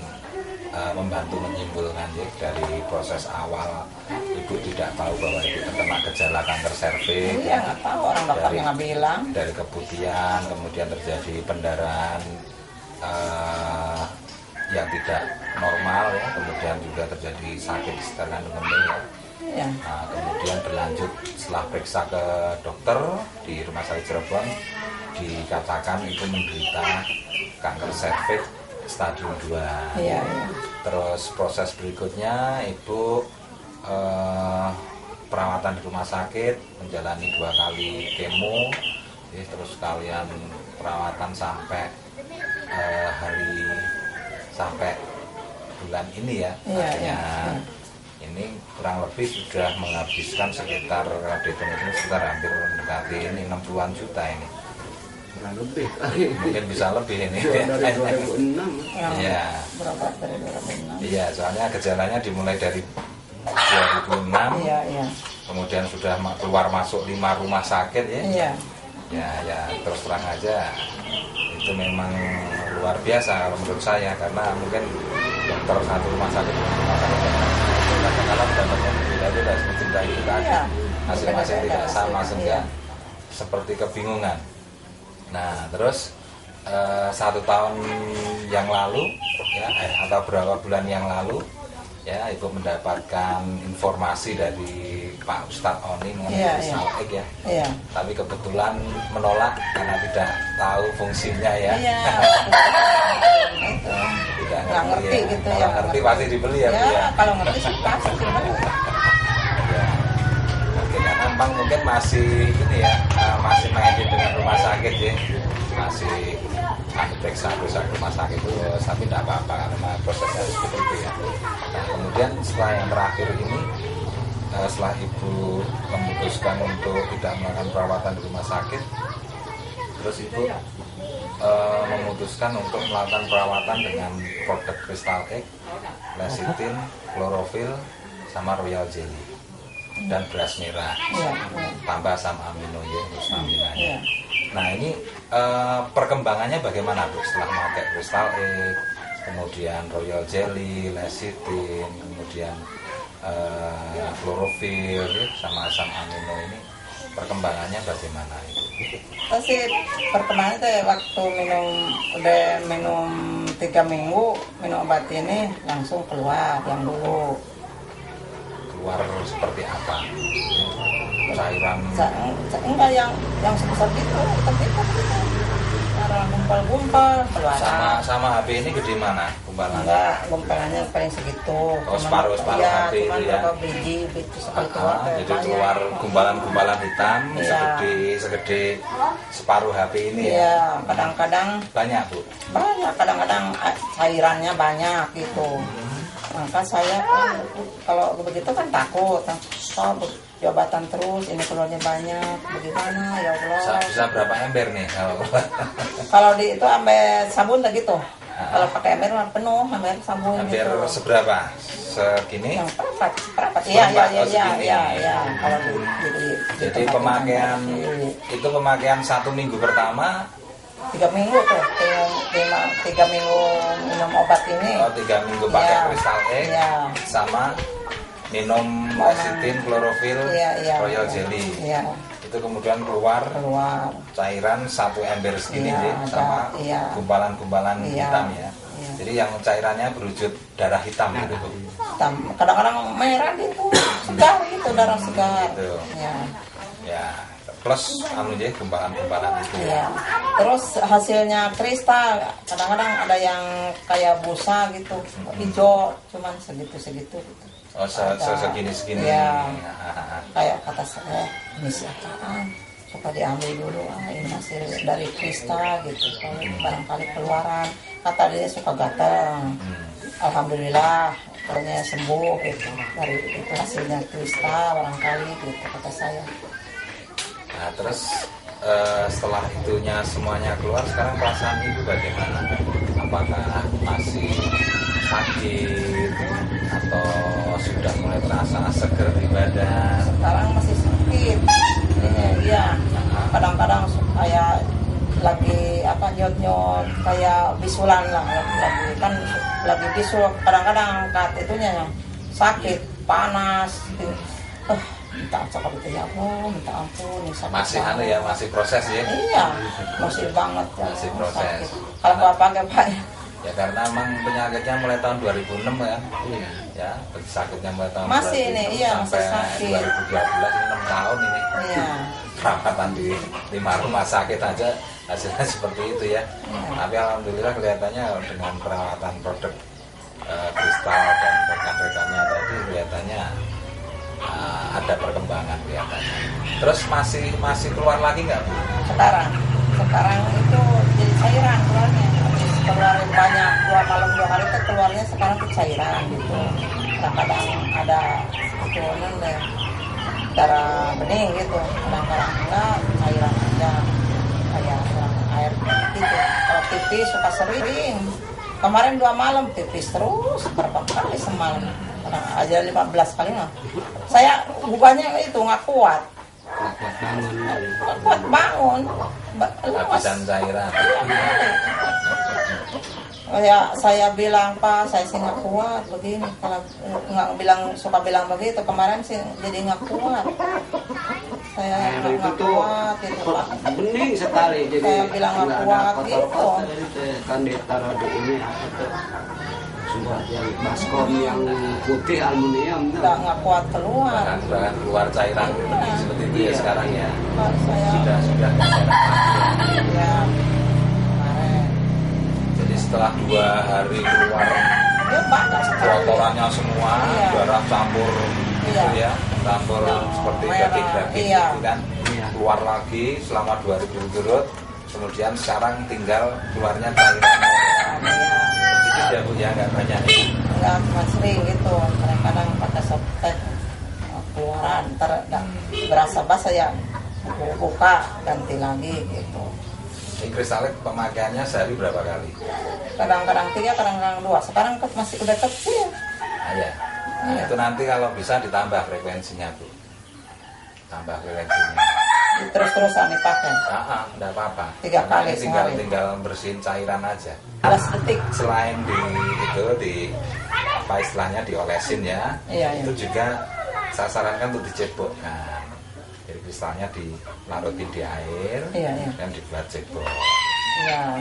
membantu menyimpulkan ya, dari proses awal ibu tidak tahu bahwa ibu terkena gejala kanker serviks. Iya nggak tahu, orang dokternya nggak bilang. Dari keputihan kemudian terjadi pendarahan yang tidak normal ya, kemudian juga terjadi sakit di sekitar kandung kemih ya. Iya. Nah, kemudian berlanjut setelah periksa ke dokter di Rumah Sakit Cirebon, dikatakan itu menderita kanker serviks stadium 2. Iya, iya. Terus proses berikutnya ibu perawatan di rumah sakit, menjalani 2 kali kemo, ya, terus kalian perawatan sampai sampai bulan ini ya. Iya, artinya iya. ini kurang lebih sudah menghabiskan sekitar sekitar hampir mendekati ini 60-an juta ini. Kurang lebih. Mungkin bisa lebih ini. Dari 2006. Iya. Berapa dari 2006? Iya, soalnya gejalanya dimulai dari 2006. Iya, iya. Kemudian sudah keluar masuk 5 rumah sakit ya. Iya. Ya, terus terang aja itu memang luar biasa kalau menurut saya, karena mungkin dokter satu rumah sakit kadang-kadang dapatnya berbeda-beda, mencintai kita Iya. masing-masing tidak sama sehingga Iya. seperti kebingungan. Nah, terus 1 tahun yang lalu ya, atau berapa bulan yang lalu ya, ibu mendapatkan informasi dari Pak Ustadz Oni mengenai Iya, kristal egg ya. Iya. Tapi kebetulan menolak karena tidak tahu fungsinya ya. Iya. Itu. Tidak Nggak ngerti ya. gitu Kalau ya. ngerti pasti dibeli ya, Bu, Ya, ya. kalau ngerti sih pasti. Ya. Oke, karena memang mungkin masih ini ya, masih mengedit dengan rumah sakit ya, masih periksa rumah sakit terus, tapi tidak apa-apa karena prosesnya harus seperti itu ya. Nah, kemudian setelah yang terakhir ini, setelah ibu memutuskan untuk tidak melakukan perawatan di rumah sakit, terus ibu memutuskan untuk melakukan perawatan dengan produk Crystal Egg, lecithin, klorofil, sama royal jelly dan beras merah, Iya. tambah asam amino ya, terus staminanya. Iya. Nah, ini perkembangannya bagaimana Bu setelah memakai Crystal Egg, kemudian royal jelly, lecithin, kemudian klorofil ya, sama asam amino ini, perkembangannya bagaimana itu? Terus perkembangannya teh waktu udah minum 3 minggu minum obat ini langsung keluar yang dulu. Keluar seperti apa? Cairan Enggak yang sebesar gitu, hitam-hitam gitu. Cara gumpal-gumpal keluar. sama HP ini gede mana gumpalan? Enggak, gumpalannya paling segitu. Separuh Iya, HP itu ya. berapa biji itu sekali keluar. Jadi keluar gumpalan-gumpalan hitam Iya. segede separuh HP ini ya. Iya, kadang-kadang Banyak Bu. banyak, kadang-kadang cairannya banyak gitu. Maka saya kan kalau begitu kan takut, jabatan terus ini keluarnya banyak, bagaimana ya Allah. Bisa berapa ember nih Kalau di itu sampai sabun tak gitu. Kalau pakai ember mah penuh, ember sabun ember gitu. seberapa? Segini? Yang perapat. Iya. segini. Kalau Jadi pemakaian itu pemakaian 1 minggu pertama. 3 minggu tuh, 3 minggu minum obat ini. 3 minggu pakai Iya. Crystal Egg Iya. sama minum lecithin, klorofil, Iya. royal jelly. Iya. Itu kemudian keluar cairan 1 ember segini Iya, deh, sama iya. gumpalan-gumpalan Iya. hitam ya. Iya. Jadi yang cairannya berwujud darah hitam gitu. Kadang-kadang merah gitu, segar gitu, darah segar. Gitu. Ya. Ya, plus gumpalan-gumpalan itu. Iya. Terus hasilnya kristal, kadang-kadang ada yang kayak busa gitu, hijau, cuman segitu-segitu gitu. Oh, segini-segini. Iya. Kayak kata saya, ini siapaan? Suka diambil dulu, ini hasil dari kristal gitu. Kalau barangkali keluaran, kata dia suka gatel. Alhamdulillah, katanya sembuh gitu. Dari itu hasilnya kristal barangkali gitu kata saya. Nah, terus setelah itunya semuanya keluar, sekarang perasaan ibu bagaimana? Apakah masih sakit atau sudah mulai terasa seger di badan? Sekarang masih sakit. Iya. Kadang-kadang kayak lagi nyot-nyot kayak bisulan lah, lagi bisul. Kadang-kadang angkat itunya yang sakit, panas. Minta cakap itu ya Allah, minta ampun. Masih masih proses ya? Iya, masih banget ya. Masih proses. Sakit. Kalau nggak pakai Pak, Ya karena emang penyakitnya mulai tahun 2006 ya. Iya. Ya, sakitnya mulai tahun Masih 2006 ini, iya, masih sampai sakit. 2012 ini 6 tahun ini. Iya. Perawatan di 5 rumah sakit aja hasilnya seperti itu ya. Tapi alhamdulillah kelihatannya dengan perawatan produk kristal dan rekan-rekannya tadi kelihatannya ada perkembangan kelihatannya. Terus masih keluar lagi nggak Bu? Sekarang itu jadi cairan keluarnya. Habis keluarin banyak 2 malam 2 hari itu keluarnya sekarang itu cairan gitu. Kadang-kadang ada itu deh darah bening gitu. Kadang-kadang enggak cairan aja kayak air gitu. Kalau pipis suka sering. Kemarin 2 malam pipis terus berapa kali semalam. Kadang aja 15 kali lah. Saya bukannya itu nggak kuat. Kuat bangun. Habisan cairan. Saya bilang Pak, saya sih nggak kuat begini. Kalau nggak suka bilang begitu, kemarin sih jadi nggak kuat. Saya nggak kuat gitu Pak. Bening sekali jadi. Saya bilang nggak kuat gitu. Kan ditaruh di ini apa tuh? Sudah yang baskom yang putih aluminium tuh. Nggak kuat keluar. Bahkan keluar cairan seperti itu ya sekarang ya. Saya Sudah cairan lagi ya. ya kemarin. Jadi setelah 2 hari keluar Ya banyak sekali. kotorannya semua, Iya. darah campur gitu Iya. ya, campur seperti Merah. daging-daging Iya. gitu kan, keluar lagi selama 2 hari berturut-turut, kemudian sekarang tinggal keluarnya cairan. Ya. Itu dia Bu ya, nggak banyak ya. Enggak cuma sering gitu, kadang-kadang pakai softtek keluaran, ntar berasa basah ya buka ganti lagi gitu. Ini kristalek pemakaiannya sehari berapa kali? Kadang-kadang 3, kadang-kadang 2. Sekarang masih udah kecil. Nah, ya. Nah, itu nanti kalau bisa ditambah frekuensinya Bu, tambah frekuensinya. Terus-terusan dipakai. Enggak apa-apa. 3 kali Tinggal sehari. bersihin cairan aja. 15 detik. Selain di apa istilahnya diolesin ya, Iya, iya. itu juga saya sarankan untuk dicebokkan. Jadi kristalnya dilarutin di air, Iya, iya. dan dibuat cebok. Iya.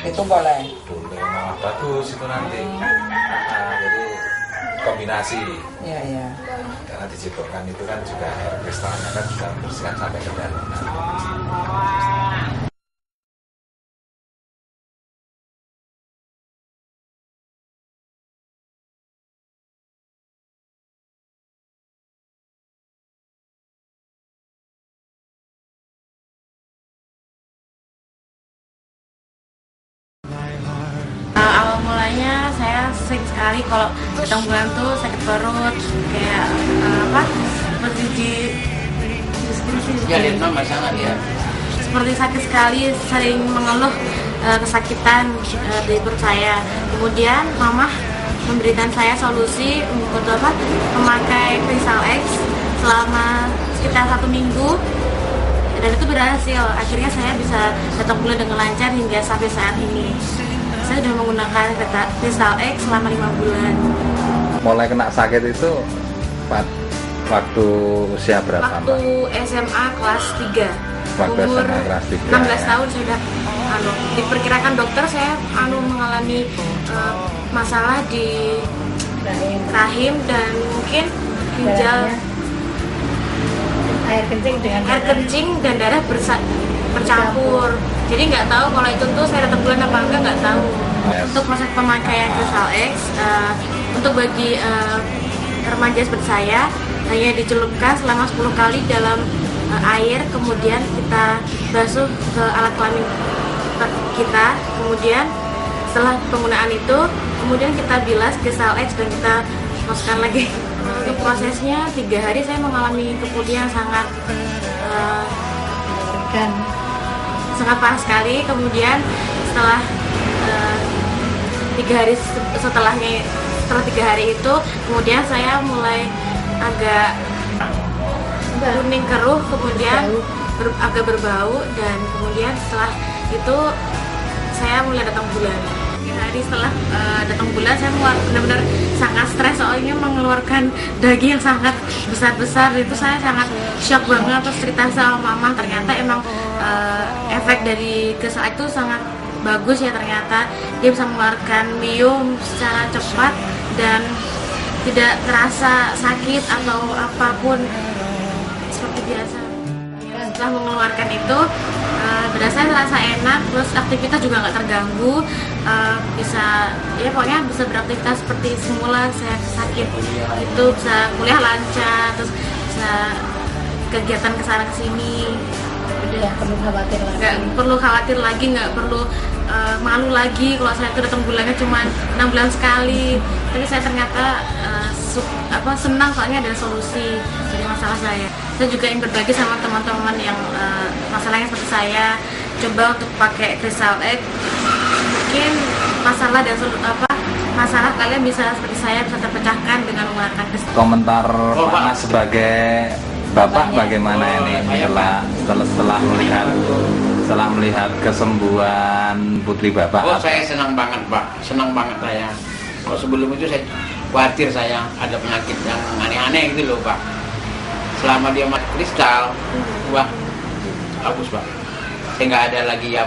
Itu boleh. Boleh, malah bagus itu nanti. Nah, jadi kombinasi. Iya, iya. Karena dicebokkan itu kan juga air kristalnya kan juga membersihkan sampai ke dalam. Awal mulanya saya sering sekali kalau datang bulan tuh sakit perut, kayak seperti di seperti sakit sekali, sering mengeluh kesakitan di perut saya. Kemudian mama memberikan saya solusi untuk memakai Crystal X selama sekitar 1 minggu, dan itu berhasil. Akhirnya saya bisa datang bulan dengan lancar hingga sampai saat ini. Saya sudah menggunakan Crystal X selama 5 bulan. Mulai kena sakit itu waktu usia berapa? Waktu SMA kelas 3. Waktu Umur SMA kelas 3, 16 ya. tahun sudah diperkirakan dokter saya mengalami masalah di rahim dan mungkin ginjal, Air kencing dan darah bercampur. Jadi nggak tahu kalau itu tuh saya datang bulan apa enggak, nggak tahu. Untuk proses pemakaian Crystal X, untuk bagi remaja seperti saya, hanya dicelupkan selama 10 kali dalam air, kemudian kita basuh ke alat kelamin kita, kemudian setelah penggunaan itu, kemudian kita bilas Crystal X dan kita masukkan lagi. Untuk prosesnya 3 hari saya mengalami keputihan sangat sangat parah sekali. Kemudian setelah 3 hari setelah 3 hari itu, kemudian saya mulai agak kuning keruh, kemudian agak berbau, dan kemudian setelah itu saya mulai datang bulan. 3 hari setelah datang bulan saya benar-benar sangat stres, soalnya mengeluarkan daging yang sangat besar-besar. Itu saya sangat shock banget, terus cerita sama mama, ternyata emang efek dari Crystal itu sangat bagus ya, ternyata dia bisa mengeluarkan biom secara cepat dan tidak terasa sakit atau apapun, seperti biasa. Setelah mengeluarkan itu berdasarkan terasa enak, terus aktivitas juga nggak terganggu, bisa ya pokoknya bisa beraktivitas seperti semula. Saya sakit itu bisa kuliah lancar, terus bisa kegiatan kesana kesini. Udah perlu khawatir lagi. Nggak perlu khawatir lagi, nggak perlu malu lagi kalau saya itu datang bulannya cuma 6 bulan sekali. Tapi saya ternyata senang, soalnya ada solusi dari masalah saya. Saya juga ingin berbagi sama teman-teman yang masalahnya seperti saya, coba untuk pakai Crystal Egg. Mungkin masalah dan masalah kalian bisa seperti saya bisa terpecahkan dengan menggunakan Crystal. Komentar Pak Nas sebagai Bapak bagaimana ini setelah melihat kesembuhan putri Bapak? Oh, saya senang banget, Pak. Senang banget saya. Kalau sebelum itu saya khawatir saya ada penyakit yang aneh-aneh gitu loh, Pak. Selama dia pakai kristal, wah, bagus, Pak. Saya nggak ada lagi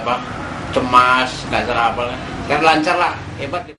cemas, nggak salah apa, karena lancar lah, hebat.